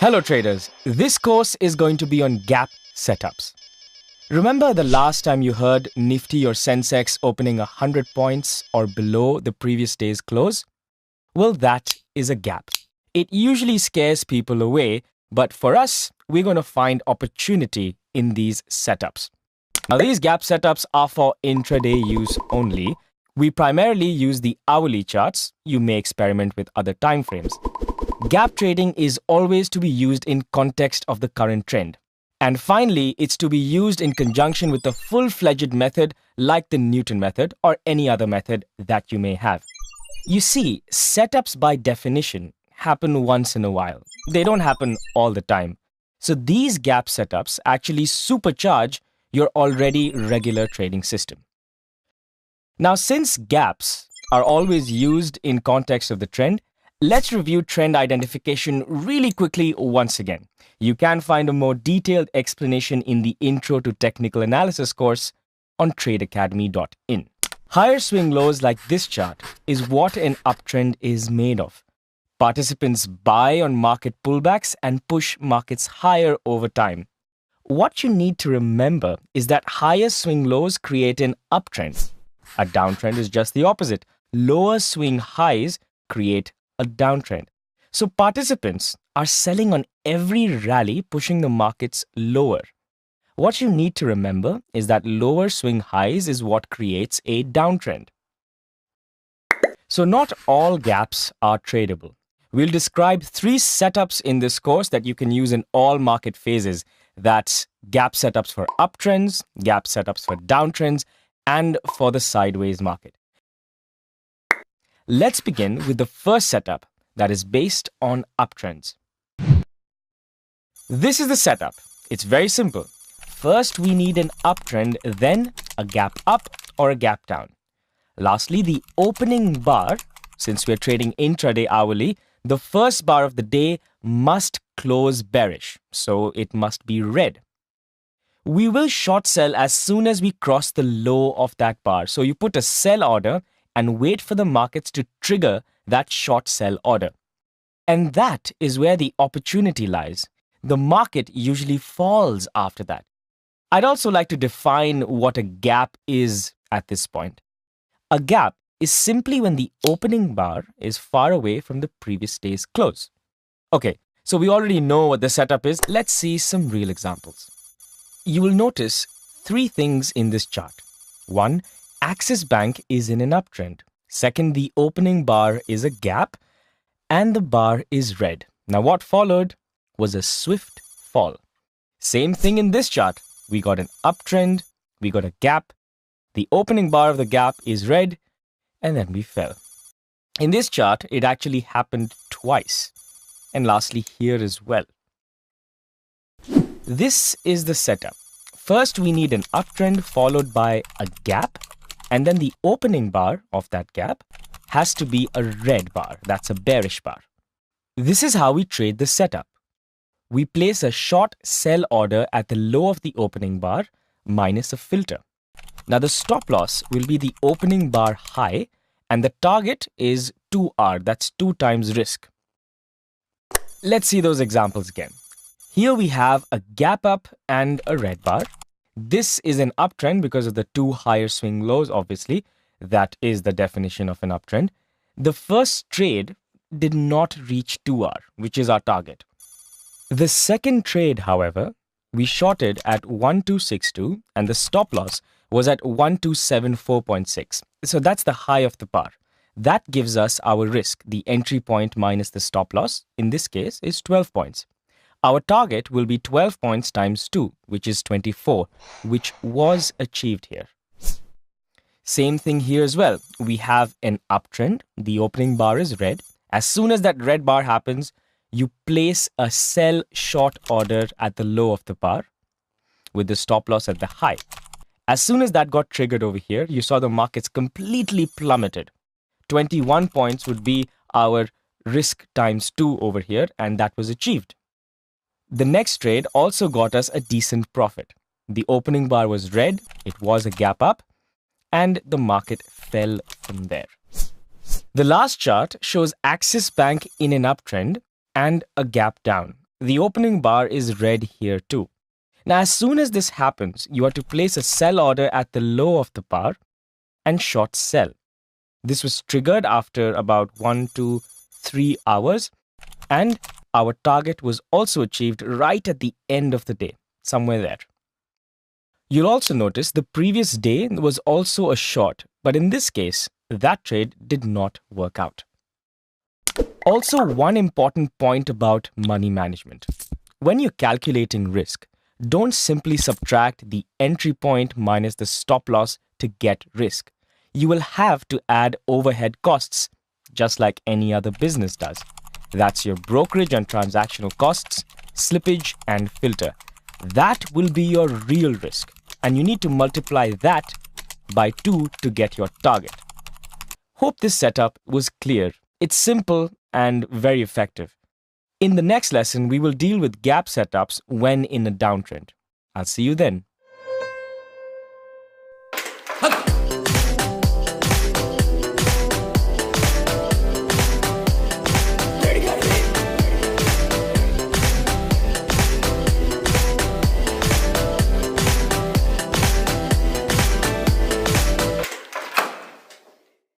Hello traders, this course is going to be on gap setups. Remember the last time you heard Nifty or Sensex opening 100 points or below the previous day's close? Well, that is a gap. It usually scares people away, but for us, we're going to find opportunity in these setups. Now, these gap setups are for intraday use only. We primarily use the hourly charts. You may experiment with other time frames. Gap trading is always to be used in context of the current trend. And finally, it's to be used in conjunction with a full-fledged method like the Newton method or any other method that you may have. You see, setups by definition happen once in a while. They don't happen all the time. So these gap setups actually supercharge your already regular trading system. Now, since gaps are always used in context of the trend, let's review trend identification really quickly once again. You can find a more detailed explanation in the Intro to Technical Analysis course on tradeacademy.in. Higher swing lows like this chart is what an uptrend is made of. Participants buy on market pullbacks and push markets higher over time. What you need to remember is that higher swing lows create an uptrend. A downtrend is just the opposite. Lower swing highs create a downtrend. So participants are selling on every rally, pushing the markets lower. What you need to remember is that lower swing highs is what creates a downtrend. So not all gaps are tradable. We'll describe 3 setups in this course that you can use in all market phases. That's gap setups for uptrends, gap setups for downtrends, and for the sideways market. Let's begin with the first setup that is based on uptrends. This is the setup. It's very simple. First, we need an uptrend, then a gap up or a gap down. Lastly, the opening bar, since we're trading intraday hourly, the first bar of the day must close bearish, so it must be red. We will short sell as soon as we cross the low of that bar. So you put a sell order and wait for the markets to trigger that short sell order. And that is where the opportunity lies. The market usually falls after that. I'd also like to define what a gap is at this point. A gap is simply when the opening bar is far away from the previous day's close. Okay, so we already know what the setup is. Let's see some real examples. You will notice 3 things in this chart. 1, Axis Bank is in an uptrend. Second, the opening bar is a gap and the bar is red. Now what followed was a swift fall. Same thing in this chart. We got an uptrend, we got a gap, the opening bar of the gap is red, and then we fell. In this chart, it actually happened twice. And lastly, here as well. This is the setup. First, we need an uptrend followed by a gap, and then the opening bar of that gap has to be a red bar. That's a bearish bar. This is how we trade the setup. We place a short sell order at the low of the opening bar minus a filter. Now the stop loss will be the opening bar high, and the target is 2R. That's 2 times risk. Let's see those examples again. Here we have a gap up and a red bar. This is an uptrend because of the 2 higher swing lows, obviously. That is the definition of an uptrend. The first trade did not reach 2R, which is our target. The second trade, however, we shorted at 1262 and the stop loss was at 1274.6. So that's the high of the bar. That gives us our risk. The entry point minus the stop loss, in this case, is 12 points. Our target will be 12 points times 2, which is 24, which was achieved here. Same thing here as well. We have an uptrend. The opening bar is red. As soon as that red bar happens, you place a sell short order at the low of the bar with the stop loss at the high. As soon as that got triggered over here, you saw the markets completely plummeted. 21 points would be our risk times 2 over here, and that was achieved. The next trade also got us a decent profit. The opening bar was red, it was a gap up, and the market fell from there. The last chart shows Axis Bank in an uptrend and a gap down. The opening bar is red here too. Now, as soon as this happens, you are to place a sell order at the low of the bar and short sell. This was triggered after about 1 to 3 hours, and our target was also achieved right at the end of the day, somewhere there. You'll also notice the previous day was also a short, but in this case, that trade did not work out. Also, one important point about money management. When you're calculating risk, don't simply subtract the entry point minus the stop loss to get risk. You will have to add overhead costs, just like any other business does. That's your brokerage and transactional costs, slippage, and filter. That will be your real risk, and you need to multiply that by 2 to get your target. Hope this setup was clear. It's simple and very effective. In the next lesson, we will deal with gap setups when in a downtrend. I'll see you then.